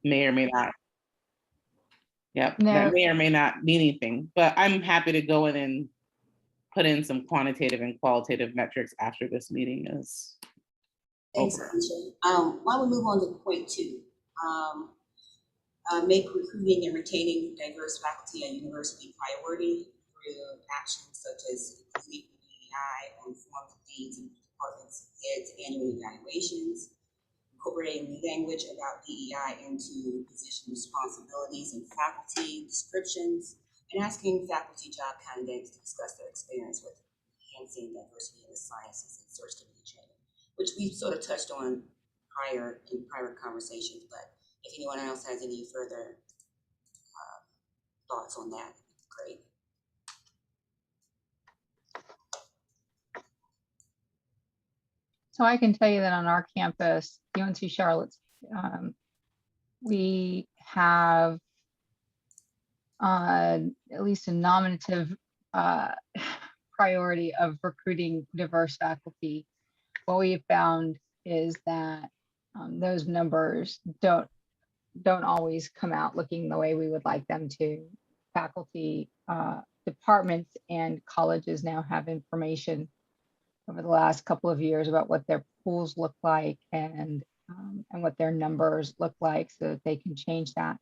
may or may not. Yep, No. that may or may not be anything, but I'm happy to go in and put in some quantitative and qualitative metrics after this meeting is Thanks, over. Keisha. Why don't we move on to point 2? Make recruiting and retaining diverse faculty at university priority through actions such as including DEI on forms of deans and departments heads annual evaluations, incorporating new language about DEI into position responsibilities and faculty descriptions, and asking faculty job candidates to discuss their experience with enhancing diversity in the sciences and search committee training, which we sort of touched on in prior conversations, but if anyone else has any further thoughts on that, great. So I can tell you that on our campus, UNC Charlotte, we have at least a nominative priority of recruiting diverse faculty. What we have found is that those numbers don't always come out looking the way we would like them to. Faculty, departments, and colleges now have information over the last couple of years about what their pools look like and what their numbers look like so that they can change that.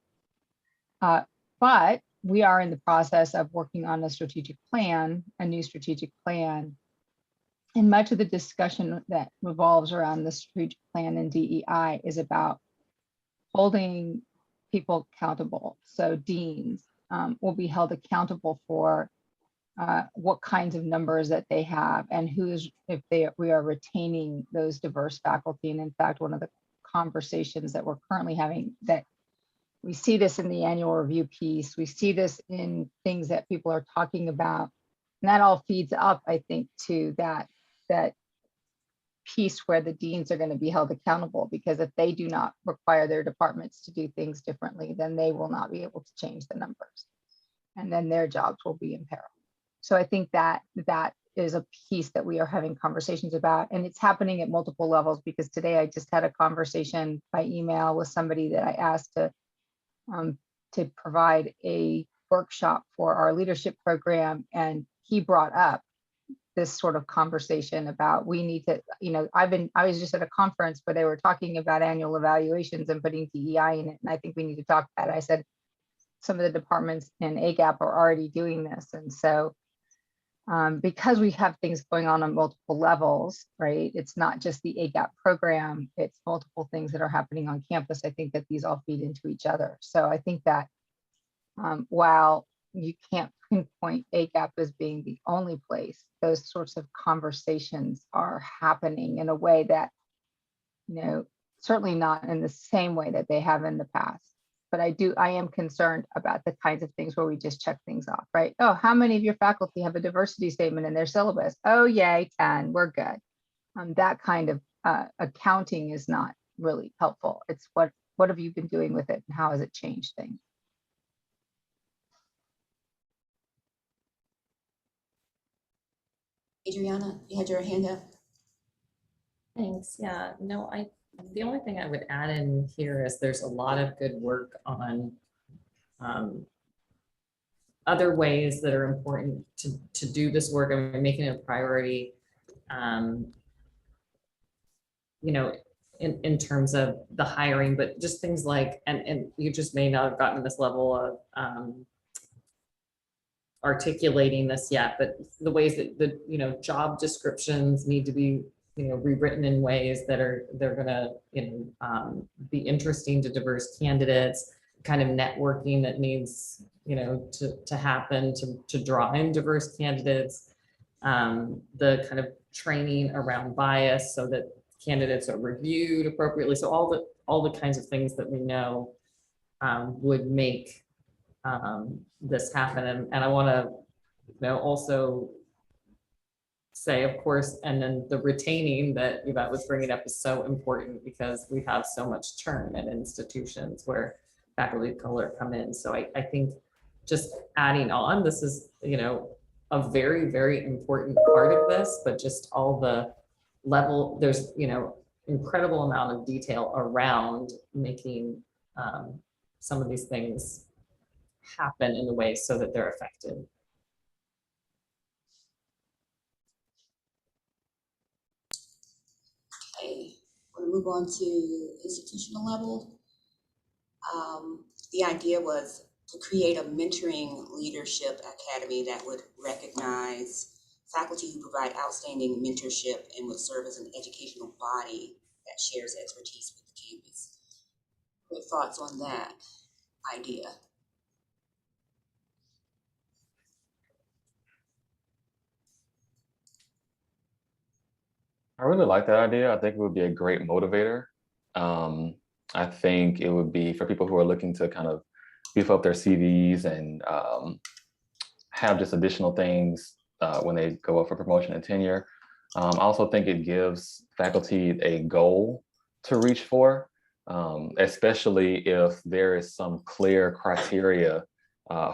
But we are in the process of working on a strategic plan, a new strategic plan. And much of the discussion that revolves around the strategic plan and DEI is about holding people accountable. So deans will be held accountable for what kinds of numbers that they have and we are retaining those diverse faculty. And in fact, one of the conversations that we're currently having, that we see this in the annual review piece, we see this in things that people are talking about, and that all feeds up, I think, to that piece where the deans are going to be held accountable, because if they do not require their departments to do things differently, then they will not be able to change the numbers, and then their jobs will be in peril. So I think that is a piece that we are having conversations about, and it's happening at multiple levels, because today I just had a conversation by email with somebody that I asked to provide a workshop for our leadership program, and he brought up this sort of conversation about we need to, I was just at a conference where they were talking about annual evaluations and putting DEI in it, and I think we need to talk about it. I said some of the departments in AGEP are already doing this, and so because we have things going on multiple levels, right? It's not just the AGEP program, it's multiple things that are happening on campus. I think that these all feed into each other. So I think that while you can't pinpoint AGEP as being the only place, those sorts of conversations are happening in a way that, certainly not in the same way that they have in the past. But I am concerned about the kinds of things where we just check things off, right? Oh, how many of your faculty have a diversity statement in their syllabus? Oh, yay, 10, we're good. That kind of accounting is not really helpful. It's what have you been doing with it and how has it changed things? Adriana, you had your hand up. Thanks. Yeah, no, the only thing I would add in here is there's a lot of good work on other ways that are important to do this work and making it a priority, in terms of the hiring, but just things like, and you just may not have gotten this level of articulating this yet, but the ways that the job descriptions need to be rewritten in ways that they're gonna be interesting to diverse candidates, kind of networking that needs to happen to draw in diverse candidates, the kind of training around bias so that candidates are reviewed appropriately. So all the kinds of things that we know would make this happen. And I want to also say, of course, and then the retaining that Yvette was bringing up is so important, because we have so much churn at institutions where faculty of color come in. So I think just adding on, this is a very, very important part of this, but just all the level, there's incredible amount of detail around making some of these things happen in the way so that they're effective. Okay, we're gonna move on to institutional level. The idea was to create a mentoring leadership academy that would recognize faculty who provide outstanding mentorship and would serve as an educational body that shares expertise with the campus. What thoughts on that idea? I really like that idea. I think it would be a great motivator. I think it would be for people who are looking to kind of beef up their CVs and have just additional things when they go up for promotion and tenure. I also think it gives faculty a goal to reach for, especially if there is some clear criteria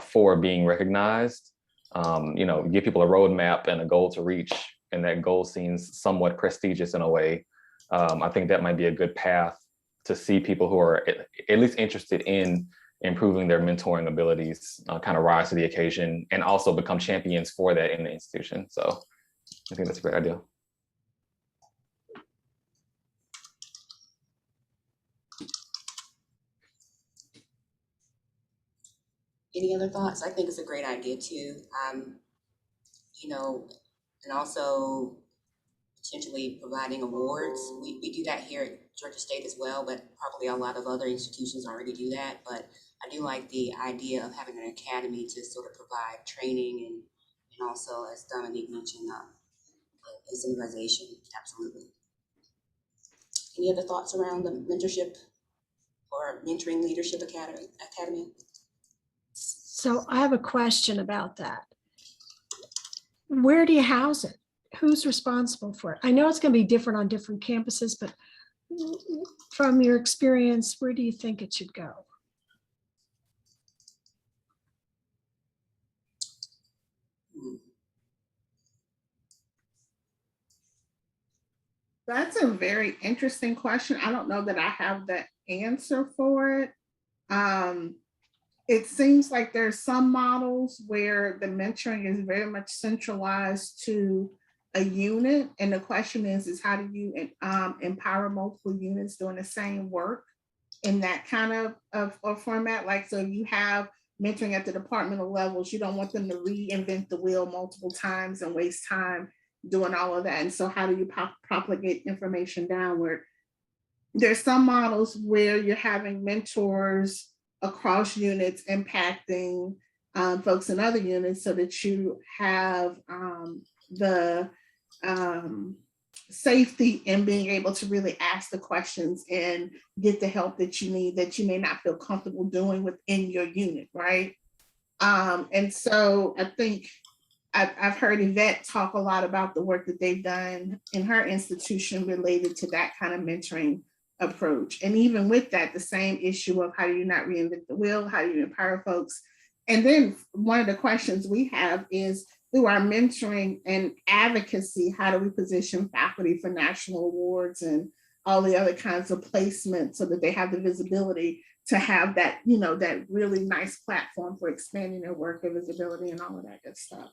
for being recognized. You know, give people a roadmap and a goal to reach, and that goal seems somewhat prestigious in a way. I think that might be a good path to see people who are at least interested in improving their mentoring abilities kind of rise to the occasion and also become champions for that in the institution. So I think that's a great idea. Any other thoughts? I think it's a great idea too. You know, and also potentially providing awards. We do that here at Georgia State as well, but probably a lot of other institutions already do that. But I do like the idea of having an academy to sort of provide training and also, as Dominique mentioned, incentivization. Absolutely. Any other thoughts around the mentorship or mentoring leadership academy? So I have a question about that. Where do you house it? Who's responsible for it? I know it's going to be different on different campuses, but from your experience, where do you think it should go? That's a very interesting question. I don't know that I have the answer for it. It seems like there's some models where the mentoring is very much centralized to a unit. And the question is how do you empower multiple units doing the same work in that kind of format? Like, so if you have mentoring at the departmental levels, you don't want them to reinvent the wheel multiple times and waste time doing all of that. And so how do you propagate information downward? There's some models where you're having mentors across units impacting folks in other units so that you have the safety in being able to really ask the questions and get the help that you need that you may not feel comfortable doing within your unit, right? And so I think I've heard Yvette talk a lot about the work that they've done in her institution related to that kind of mentoring approach. And even with that, the same issue of how do you not reinvent the wheel? How do you empower folks? And then one of the questions we have is through our mentoring and advocacy, how do we position faculty for national awards and all the other kinds of placements so that they have the visibility to have that, you know, that really nice platform for expanding their work and visibility and all of that good stuff.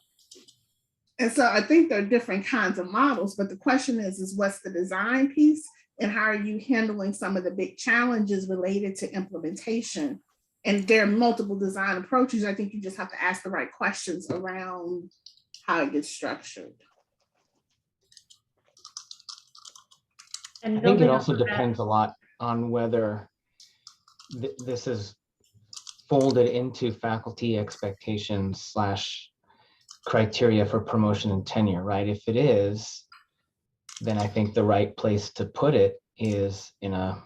And so I think there are different kinds of models, but the question is what's the design piece and how are you handling some of the big challenges related to implementation? And there are multiple design approaches. I think you just have to ask the right questions around how it gets structured. And I think it building also off of that- depends a lot on whether this is folded into faculty expectations / criteria for promotion and tenure, right? If it is, then I think the right place to put it is in a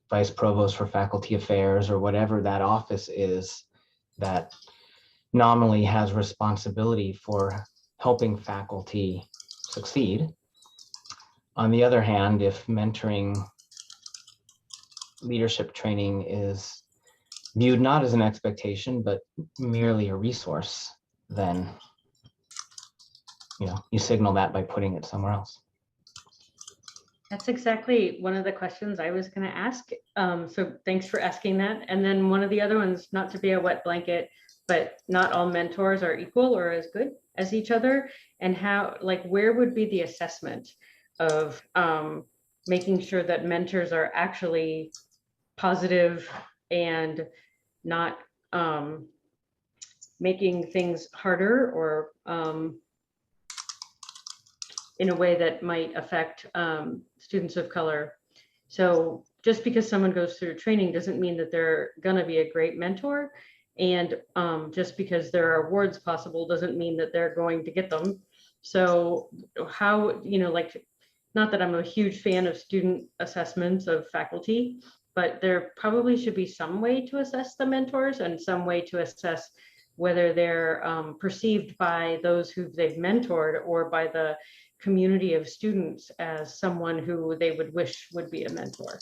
vice provost for faculty affairs or whatever that office is that nominally has responsibility for helping faculty succeed. On the other hand, if mentoring leadership training is viewed not as an expectation, but merely a resource, then you signal that by putting it somewhere else. That's exactly one of the questions I was going to ask. So thanks for asking that. And then one of the other ones, not to be a wet blanket, but not all mentors are equal or as good as each other. And how, like, where would be the assessment of making sure that mentors are actually positive and not making things harder or in a way that might affect students of color. So just because someone goes through training doesn't mean that they're gonna be a great mentor. And just because there are awards possible doesn't mean that they're going to get them. So how, you know, like, not that I'm a huge fan of student assessments of faculty, but there probably should be some way to assess the mentors and some way to assess whether they're perceived by those who they've mentored or by the community of students as someone who they would wish would be a mentor.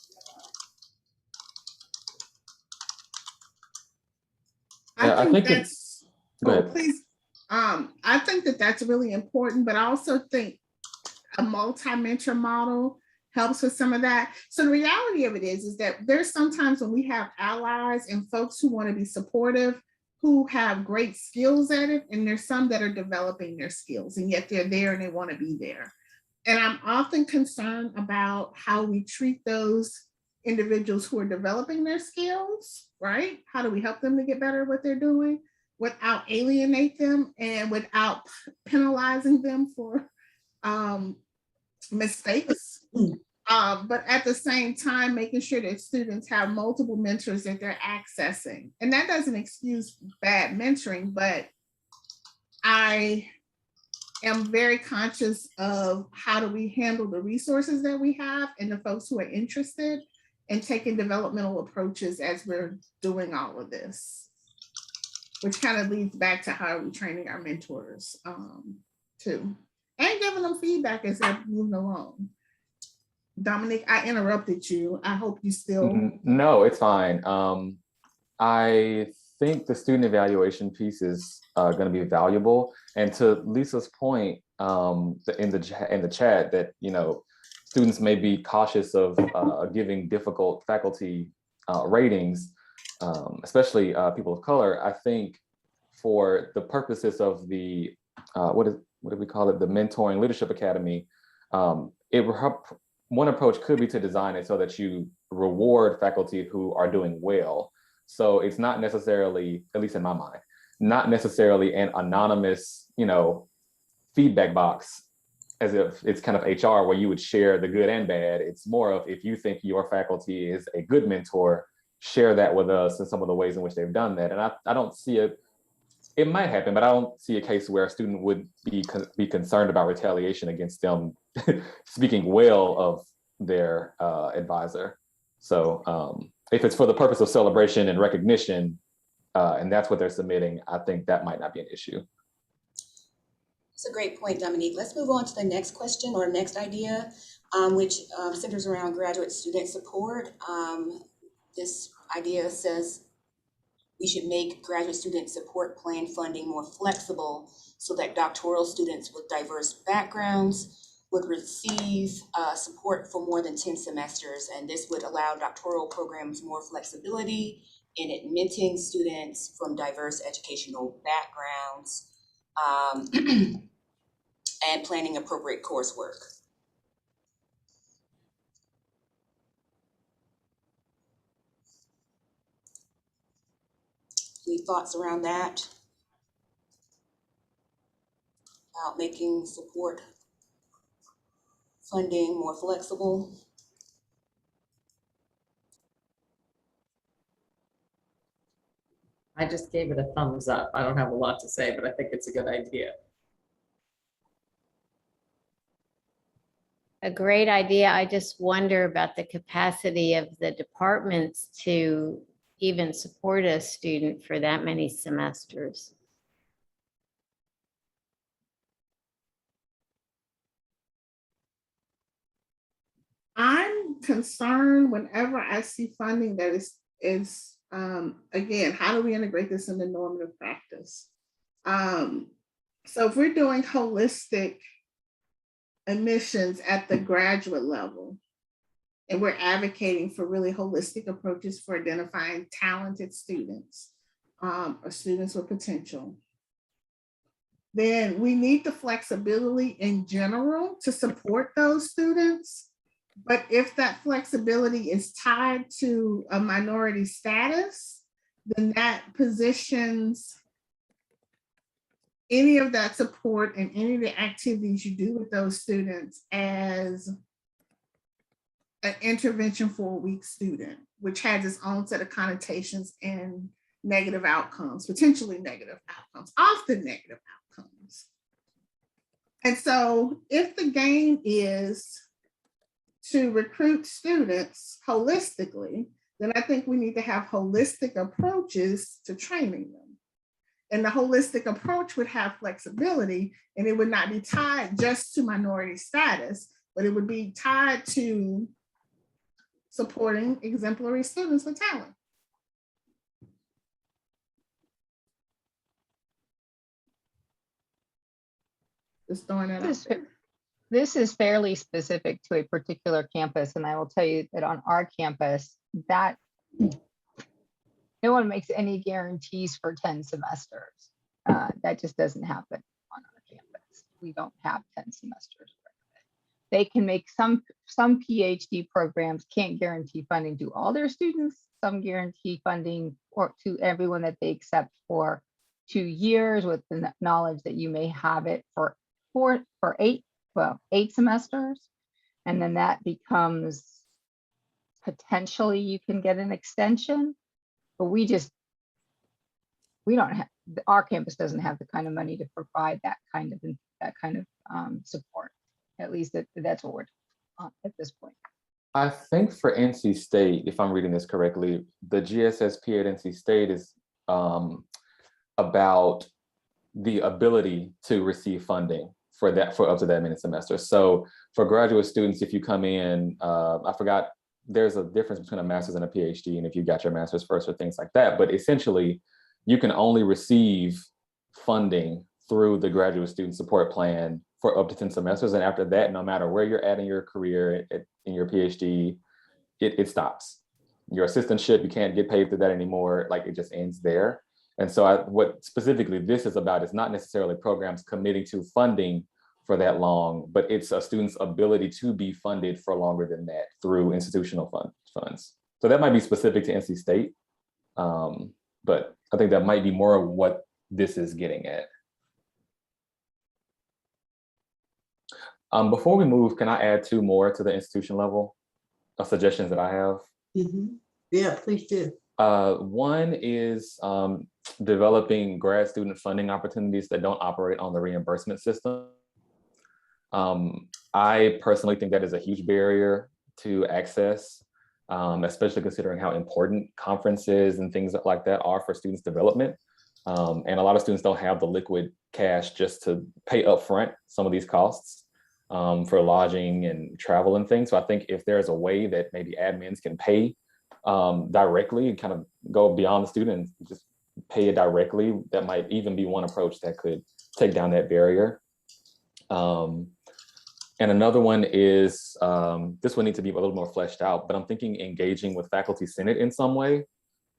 Yeah, I think that's, go oh, ahead. please. I think that that's really important, but I also think a multi-mentor model helps with some of that. So the reality of it is that there's sometimes when we have allies and folks who want to be supportive, who have great skills at it, and there's some that are developing their skills, and yet they're there and they want to be there. And I'm often concerned about how we treat those individuals who are developing their skills, right? How do we help them to get better at what they're doing without alienate them and without penalizing them for mistakes? But at the same time, making sure that students have multiple mentors that they're accessing. And that doesn't excuse bad mentoring, but I am very conscious of how do we handle the resources that we have and the folks who are interested in taking developmental approaches as we're doing all of this, which kind of leads back to how are we training our mentors too, and giving them feedback as they're moving along. Dominique, I interrupted you. I hope you still. No, it's fine. I think the student evaluation piece is going to be valuable. And to Lisa's point in the chat that, you know, students may be cautious of giving difficult faculty ratings, especially people of color. I think for the purposes of the what do we call it? The Mentoring Leadership Academy. One approach could be to design it so that you reward faculty who are doing well. So it's not necessarily, at least in my mind, not necessarily an anonymous, you know, feedback box as if it's kind of HR where you would share the good and bad. It's more of, if you think your faculty is a good mentor, share that with us and some of the ways in which they've done that. And I don't see it might happen, but I don't see a case where a student would be concerned about retaliation against them speaking well of their advisor. So if it's for the purpose of celebration and recognition, and that's what they're submitting, I think that might not be an issue. That's a great point, Dominique. Let's move on to the next question or next idea, which centers around graduate student support. This idea says we should make graduate student support plan funding more flexible so that doctoral students with diverse backgrounds would receive support for more than 10 semesters. And this would allow doctoral programs more flexibility in admitting students from diverse educational backgrounds and planning appropriate coursework. Any thoughts around that? About making support funding more flexible? I just gave it a thumbs up. I don't have a lot to say, but I think it's a good idea. A great idea. I just wonder about the capacity of the departments to even support a student for that many semesters. I'm concerned whenever I see funding that is again, how do we integrate this into normative practice? So if we're doing holistic admissions at the graduate level, and we're advocating for really holistic approaches for identifying talented students or students with potential, then we need the flexibility in general to support those students. But if that flexibility is tied to a minority status, then that positions any of that support and any of the activities you do with those students as an intervention for a weak student, which has its own set of connotations and negative outcomes, potentially negative outcomes, often negative outcomes. And so if the game is to recruit students holistically, then I think we need to have holistic approaches to training them. And the holistic approach would have flexibility, and it would not be tied just to minority status, but it would be tied to supporting exemplary students with talent. Just throwing that out there. This is fairly specific to a particular campus, and I will tell you that on our campus, that no one makes any guarantees for 10 semesters. That just doesn't happen on our campus. We don't have 10 semesters. They can make some PhD programs can't guarantee funding to all their students. Some guarantee funding or to everyone that they accept for 2 years, with the knowledge that you may have it for 8 semesters. And then that becomes potentially you can get an extension, but we don't have, our campus doesn't have the kind of money to provide that kind of support. At least that's what we're on at this point. I think for NC State, if I'm reading this correctly, the GSSP at NC State is about the ability to receive funding for up to that many semesters. So for graduate students, if you come in, I forgot, there's a difference between a master's and a PhD, and if you got your master's first or things like that, but essentially you can only receive funding through the graduate student support plan for up to 10 semesters. And after that, no matter where you're at in your career, in your PhD, it stops. Your assistantship, you can't get paid through that anymore. Like, it just ends there. And so what specifically this is about is not necessarily programs committing to funding for that long, but it's a student's ability to be funded for longer than that through institutional funds. So that might be specific to NC State, but I think that might be more of what this is getting at. Before we move, can I add 2 more to the institution level suggestions that I have? Mm-hmm. Yeah, please do. One is developing grad student funding opportunities that don't operate on the reimbursement system. I personally think that is a huge barrier to access, especially considering how important conferences and things like that are for students' development. And a lot of students don't have the liquid cash just to pay upfront some of these costs for lodging and travel and things. So I think if there's a way that maybe admins can pay directly, kind of go beyond the student and just pay it directly, that might even be one approach that could take down that barrier. And another one is, this would need to be a little more fleshed out, but I'm thinking engaging with Faculty Senate in some way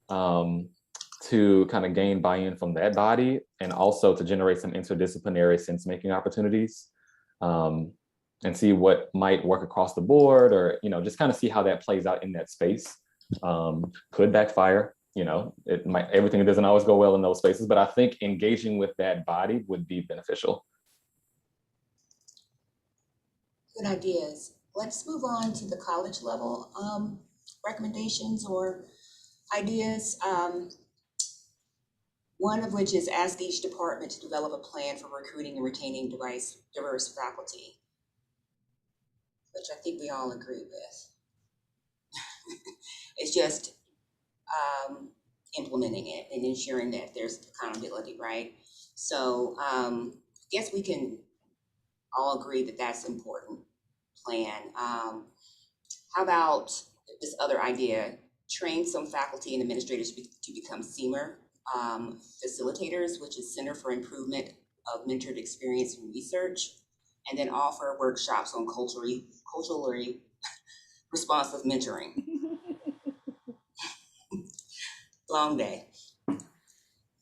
to kind of gain buy-in from that body, and also to generate some interdisciplinary sense-making opportunities, and see what might work across the board, or just kind of see how that plays out in that space. Could backfire, it might, everything doesn't always go well in those spaces, but I think engaging with that body would be beneficial. Good ideas. Let's move on to the college level recommendations or ideas. One of which is ask each department to develop a plan for recruiting and retaining diverse faculty, which I think we all agree with. It's just implementing it and ensuring that there's accountability, right? So I guess we can all agree that that's an important plan. How about this other idea? Train some faculty and administrators to become CEMER facilitators, which is Center for Improvement of Mentored Experience and Research, and then offer workshops on culturally responsive mentoring. Long day.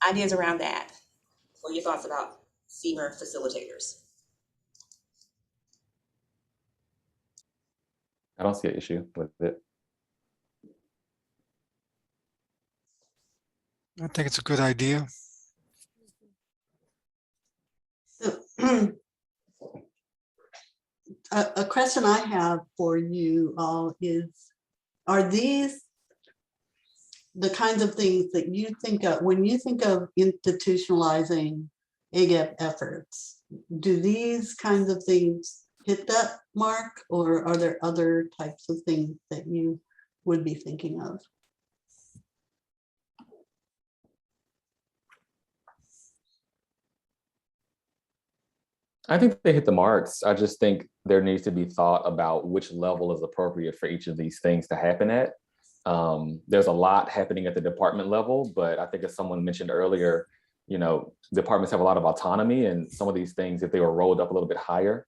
Ideas around that. What are your thoughts about SEMER facilitators? I don't see an issue with it. I think it's a good idea. So, a question I have for you all is, are these the kinds of things that you think of when you think of institutionalizing AGEP efforts? Do these kinds of things hit that mark, or are there other types of things that you would be thinking of? I think they hit the marks. I just think there needs to be thought about which level is appropriate for each of these things to happen at. There's a lot happening at the department level, but I think as someone mentioned earlier, you know, departments have a lot of autonomy, and some of these things, if they were rolled up a little bit higher,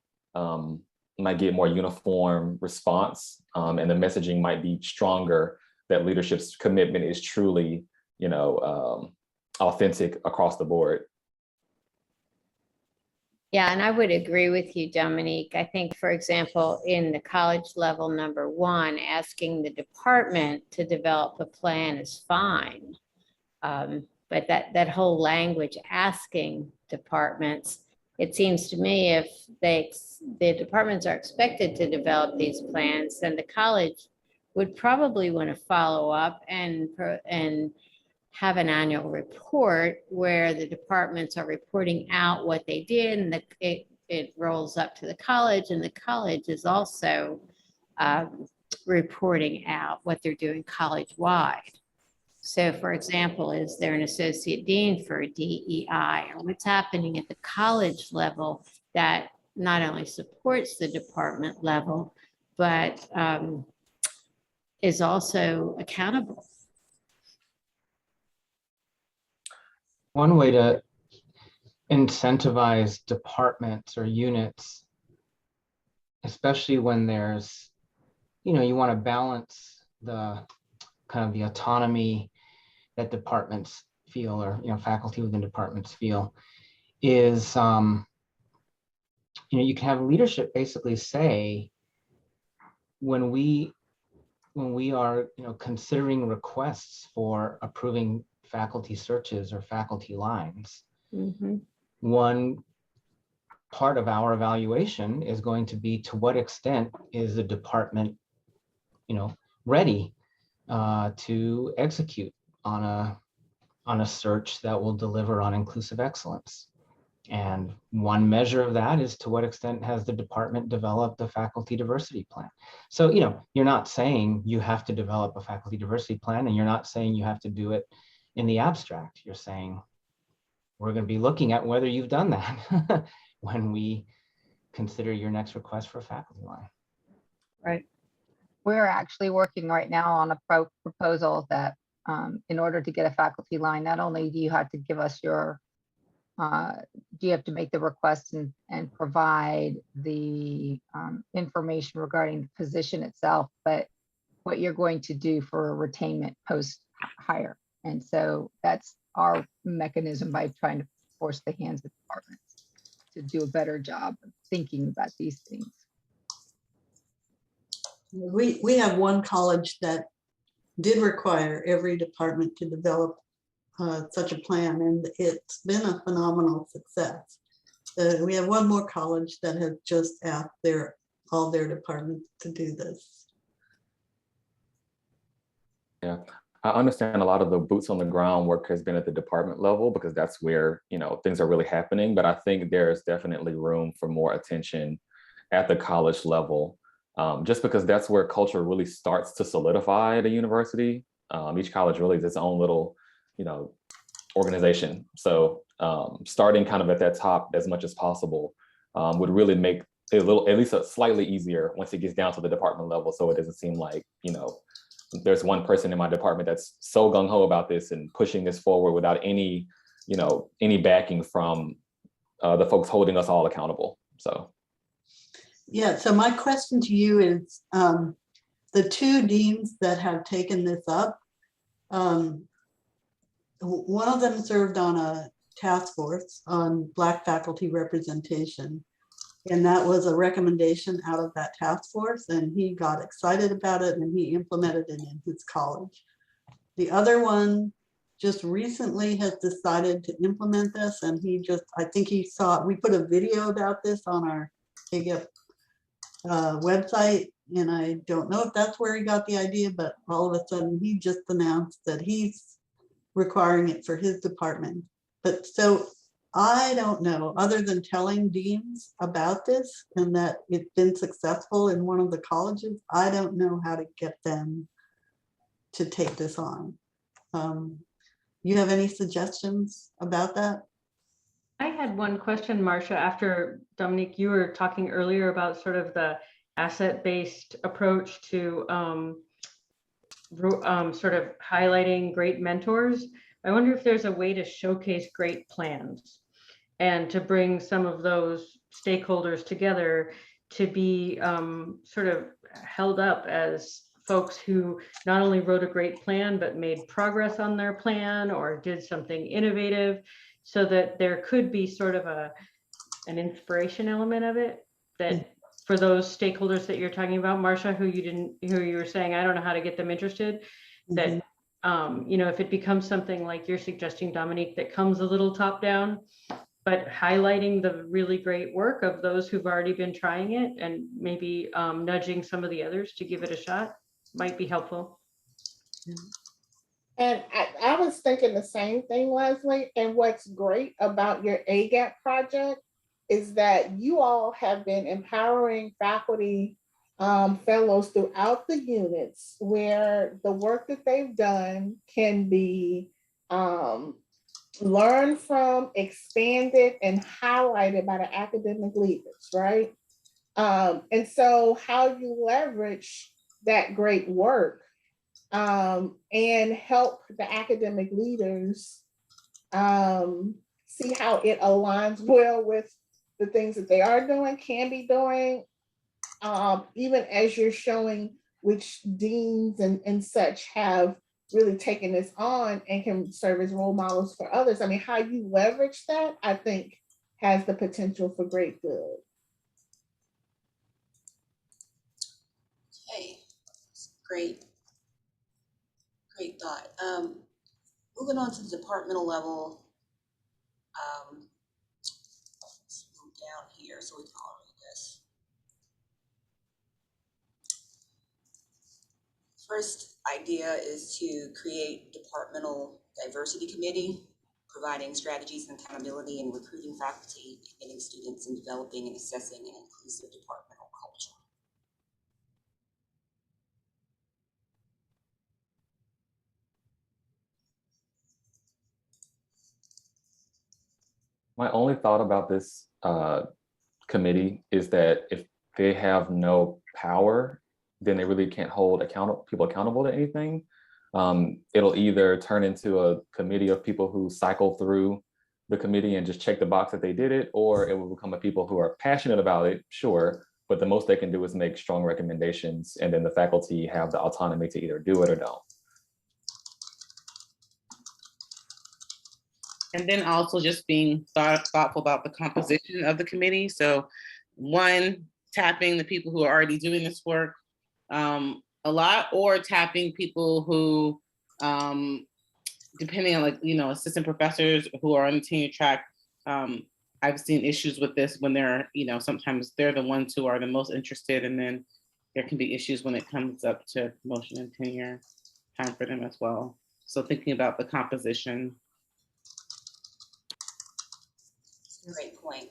might get more uniform response, and the messaging might be stronger that leadership's commitment is truly, you know, authentic across the board. Yeah, and I would agree with you, Dominique. I think, for example, in the college level number 1, asking the department to develop a plan is fine. But that whole language, asking departments, it seems to me if the departments are expected to develop these plans, then the college would probably want to follow up and have an annual report where the departments are reporting out what they did, and it rolls up to the college, and the college is also reporting out what they're doing college-wide. So for example, is there an associate dean for DEI, or what's happening at the college level that not only supports the department level, but is also accountable? One way to incentivize departments or units, especially when there's, you know, you want to balance the kind of the autonomy that departments feel, or, you know, faculty within departments feel, is, you know, you can have leadership basically say, when we are, you know, considering requests for approving faculty searches or faculty lines, one part of our evaluation is going to be to what extent is the department, you know, ready to execute on a search that will deliver on inclusive excellence. And one measure of that is to what extent has the department developed a faculty diversity plan. So, you know, you're not saying you have to develop a faculty diversity plan, and you're not saying you have to do it in the abstract. You're saying we're going to be looking at whether you've done that when we consider your next request for a faculty line. Right. We're actually working right now on a proposal that in order to get a faculty line, not only do you have to give us your, do you have to make the request and provide the information regarding the position itself, but what you're going to do for retainment post-hire. And so that's our mechanism by trying to force the hands of departments to do a better job of thinking about these things. We have one college that did require every department to develop such a plan, and it's been a phenomenal success. We have one more college that has just asked all their departments to do this. Yeah, I understand a lot of the boots on the ground work has been at the department level, because that's where, you know, things are really happening. But I think there's definitely room for more attention at the college level, just because that's where culture really starts to solidify at a university. Each college really is its own little, you know, organization. So starting kind of at that top as much as possible would really make it a little, at least slightly easier once it gets down to the department level. So it doesn't seem like, you know, there's one person in my department that's so gung-ho about this and pushing this forward without any, you know, any backing from the folks holding us all accountable. So Yeah, so my question to you is, the two deans that have taken this up, one of them served on a task force on Black faculty representation. And that was a recommendation out of that task force, and he got excited about it and he implemented it in his college. The other one just recently has decided to implement this, and I think he saw, we put a video about this on our AGEP website, and I don't know if that's where he got the idea, but all of a sudden he just announced that he's requiring it for his department. But so I don't know, other than telling deans about this and that it's been successful in one of the colleges, I don't know how to get them to take this on. You have any suggestions about that? I had one question, Marcia, after Dominique, you were talking earlier about sort of the asset-based approach to sort of highlighting great mentors. I wonder if there's a way to showcase great plans and to bring some of those stakeholders together to be sort of held up as folks who not only wrote a great plan, but made progress on their plan or did something innovative, so that there could be sort of an inspiration element of it that for those stakeholders that you're talking about, Marcia, who you were saying, I don't know how to get them interested, that you know, if it becomes something like you're suggesting, Dominique, that comes a little top down, but highlighting the really great work of those who've already been trying it and maybe nudging some of the others to give it a shot might be helpful. And I was thinking the same thing, Leslie. And what's great about your AGEP project is that you all have been empowering faculty fellows throughout the units where the work that they've done can be learned from, expanded, and highlighted by the academic leaders, right? And so how you leverage that great work and help the academic leaders see how it aligns well with the things that they are doing, can be doing, even as you're showing which deans and such have really taken this on and can serve as role models for others. I mean, how you leverage that, I think, has the potential for great good. Okay, great thought. Moving on to the departmental level, let's move down here so we can all read this. First idea is to create departmental diversity committee, providing strategies and accountability in recruiting faculty, admitting students, and developing and assessing an inclusive departmental culture. My only thought about this committee is that if they have no power, then they really can't hold people accountable to anything. It'll either turn into a committee of people who cycle through the committee and just check the box that they did it, or it will become a people who are passionate about it, sure, but the most they can do is make strong recommendations, and then the faculty have the autonomy to either do it or don't. And then also just being thoughtful about the composition of the committee. So one, tapping the people who are already doing this work a lot, or tapping people who, depending on, like, you know, assistant professors who are on the tenure track. I've seen issues with this when they're, you know, sometimes they're the ones who are the most interested, and then there can be issues when it comes up to promotion and tenure time for them as well. So thinking about the composition. Great point.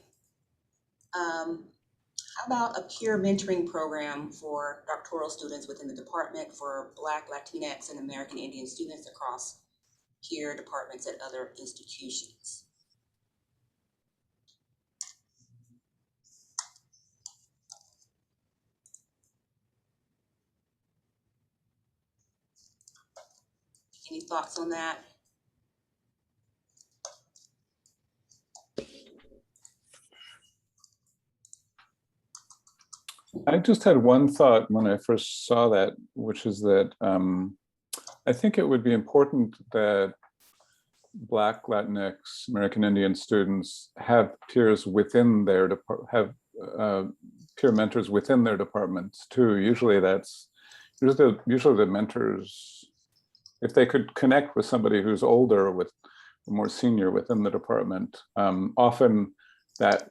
How about a peer mentoring program for doctoral students within the department for Black, Latinx, and American Indian students across peer departments at other institutions? Any thoughts on that? I just had one thought when I first saw that, which is that I think it would be important that Black, Latinx, American Indian students have peers within their peer mentors within their departments too. Usually usually the mentors, if they could connect with somebody who's older, with more senior within the department, often that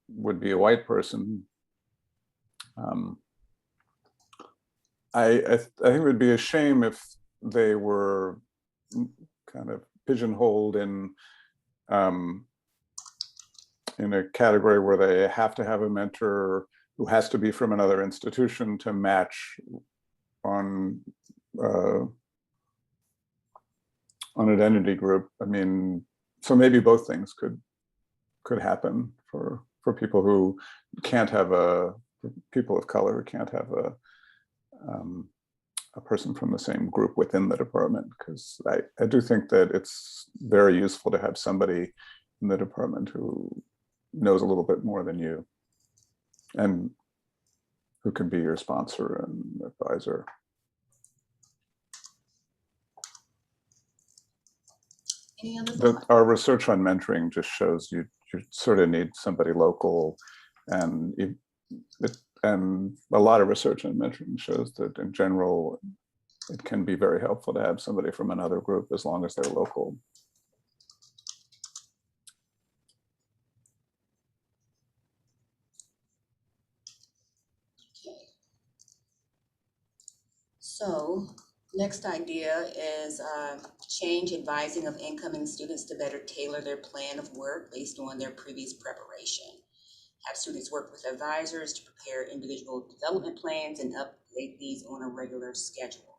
would be a white person. I think it would be a shame if they were kind of pigeonholed in a category where they have to have a mentor who has to be from another institution to match on identity group. I mean, so maybe both things could happen for people who can't have people of color who can't have a person from the same group within the department, because I do think that it's very useful to have somebody in the department who knows a little bit more than you and who can be your sponsor and advisor. Any other thoughts? Our research on mentoring just shows you sort of need somebody local, and a lot of research on mentoring shows that in general, it can be very helpful to have somebody from another group as long as they're local. Okay. So next idea is change advising of incoming students to better tailor their plan of work based on their previous preparation. Have students work with advisors to prepare individual development plans and update these on a regular schedule.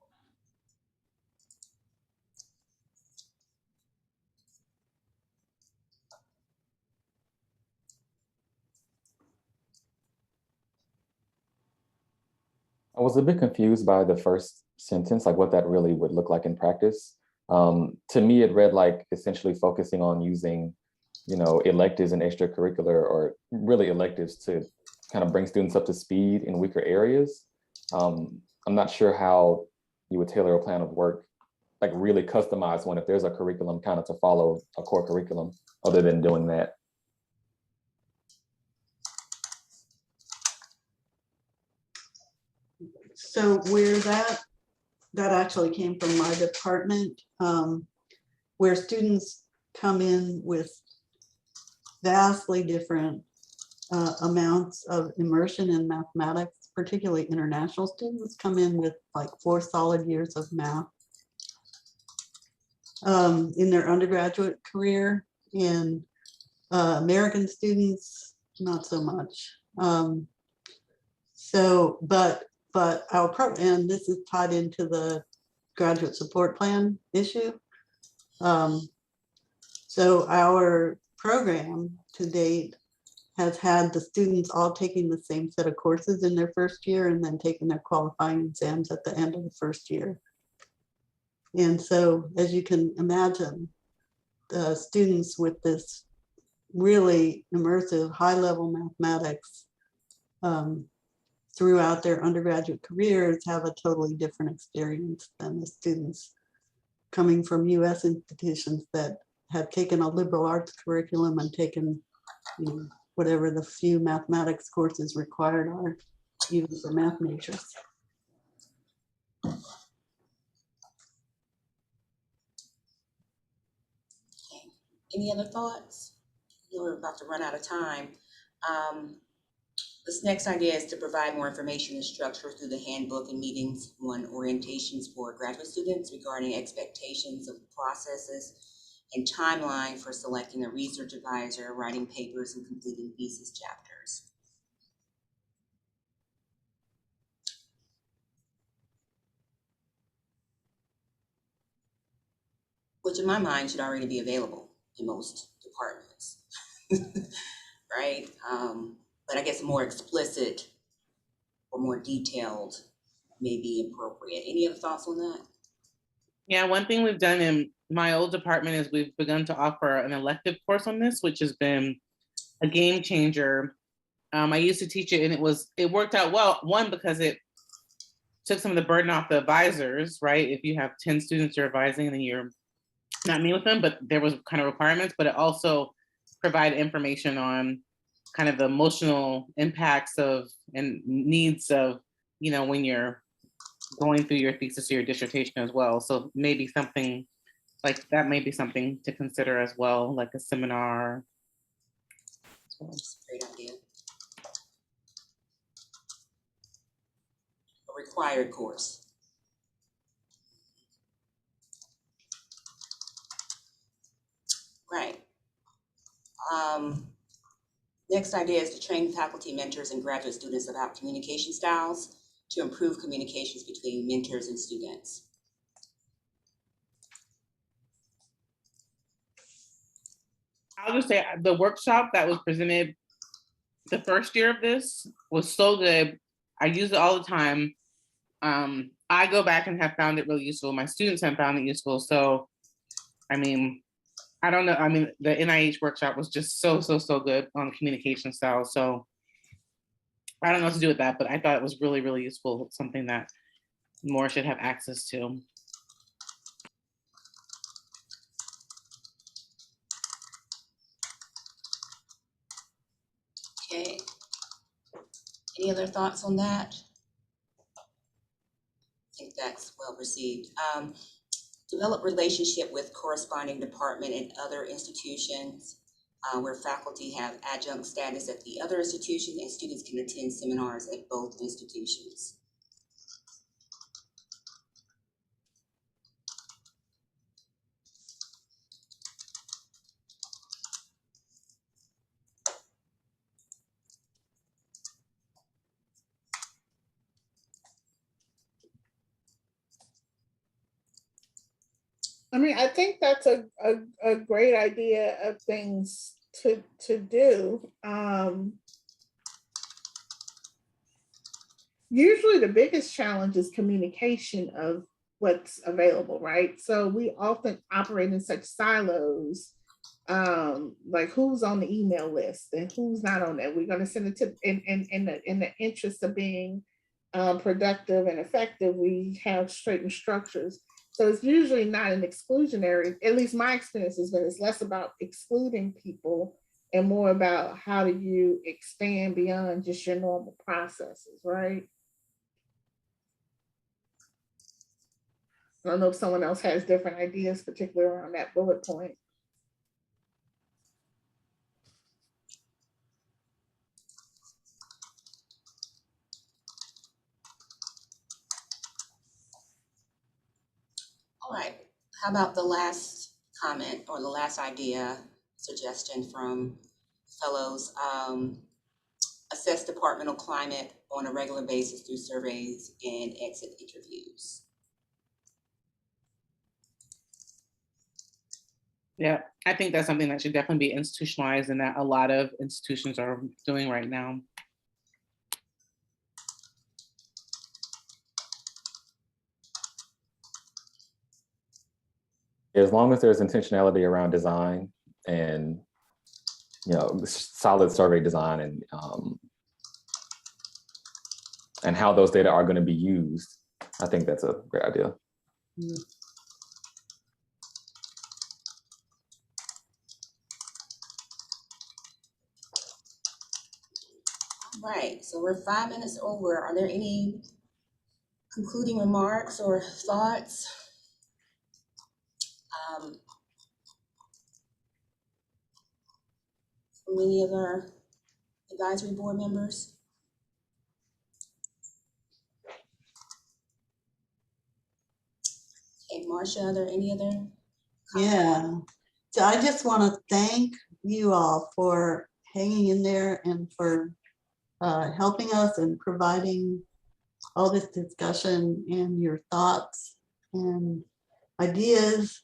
I was a bit confused by the first sentence, like what that really would look like in practice. To me, it read like essentially focusing on using, electives and extracurricular, or really electives, to kind of bring students up to speed in weaker areas. I'm not sure how you would tailor a plan of work, like really customize one if there's a curriculum kind of to follow a core curriculum, other than doing that. So where that actually came from my department, where students come in with vastly different amounts of immersion in mathematics, particularly international students come in with like 4 solid years of math in their undergraduate career. And American students, not so much. But our program, and this is tied into the graduate support plan issue. So our program to date has had the students all taking the same set of courses in their first year and then taking their qualifying exams at the end of the first year. And so, as you can imagine, the students with this really immersive high-level mathematics throughout their undergraduate careers have a totally different experience than the students coming from US institutions that have taken a liberal arts curriculum and taken, whatever the few mathematics courses required are, even for math majors. Okay. Any other thoughts? We're about to run out of time. This next idea is to provide more information and structure through the handbook and meetings on orientations for graduate students regarding expectations of processes and timeline for selecting a research advisor, writing papers, and completing thesis chapters. Which in my mind should already be available in most departments, right? But I guess more explicit or more detailed may be appropriate. Any other thoughts on that? Yeah, one thing we've done in my old department is we've begun to offer an elective course on this, which has been a game changer I used to teach it and it worked out well. One, because it took some of the burden off the advisors, right? If you have 10 students you're advising and then you're not meeting with them, but there was kind of requirements, but it also provided information on kind of the emotional impacts of and needs of, you know, when you're going through your thesis or your dissertation as well. So maybe something like that may be something to consider as well, like a seminar. That's a great idea. A required course. Right. Next idea is to train faculty, mentors, and graduate students about communication styles to improve communications between mentors and students. I'll just say the workshop that was presented the first year of this was so good. I use it all the time. I go back and have found it really useful. My students have found it useful. So, I mean, I don't know. I mean, the NIH workshop was just so good on communication styles. So I don't know what to do with that, but I thought it was really, really useful. Something that more should have access to. Okay. Any other thoughts on that? I think that's well received. Develop relationship with corresponding department and other institutions where faculty have adjunct status at the other institution and students can attend seminars at both institutions. I mean, I think that's a great idea of things to do. Usually the biggest challenge is communication of what's available, right? So we often operate in such silos, like who's on the email list and who's not on there. We're going to send it to in the interest of being productive and effective. We have straightened structures. So it's usually not an exclusionary, at least my experience has been, it's less about excluding people and more about how do you expand beyond just your normal processes, right? I don't know if someone else has different ideas, particularly around that bullet point. All right, how about the last comment or the last idea, suggestion from fellows? Assess departmental climate on a regular basis through surveys and exit interviews. Yeah, I think that's something that should definitely be institutionalized and that a lot of institutions are doing right now. As long as there's intentionality around design and, you know, solid survey design and how those data are going to be used, I think that's a great idea. All right, so we're 5 minutes over. Are there any concluding remarks or thoughts? From any of our advisory board members? Okay, Marcia, are there any other comments? Yeah, so I just want to thank you all for hanging in there and for helping us and providing all this discussion and your thoughts and ideas.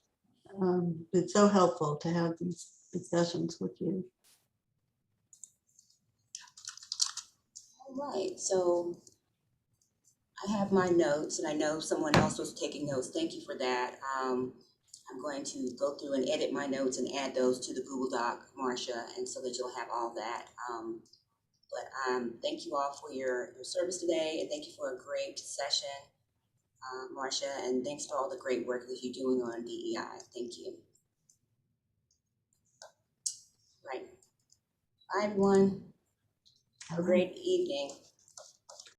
It's so helpful to have these discussions with you. All right, so I have my notes and I know someone else was taking notes. Thank you for that. I'm going to go through and edit my notes and add those to the Google Doc, Marcia, and so that you'll have all that But thank you all for your service today, and thank you for a great session, Marcia, and thanks for all the great work that you're doing on DEI. Thank you. Right. Bye, everyone. Have a great evening.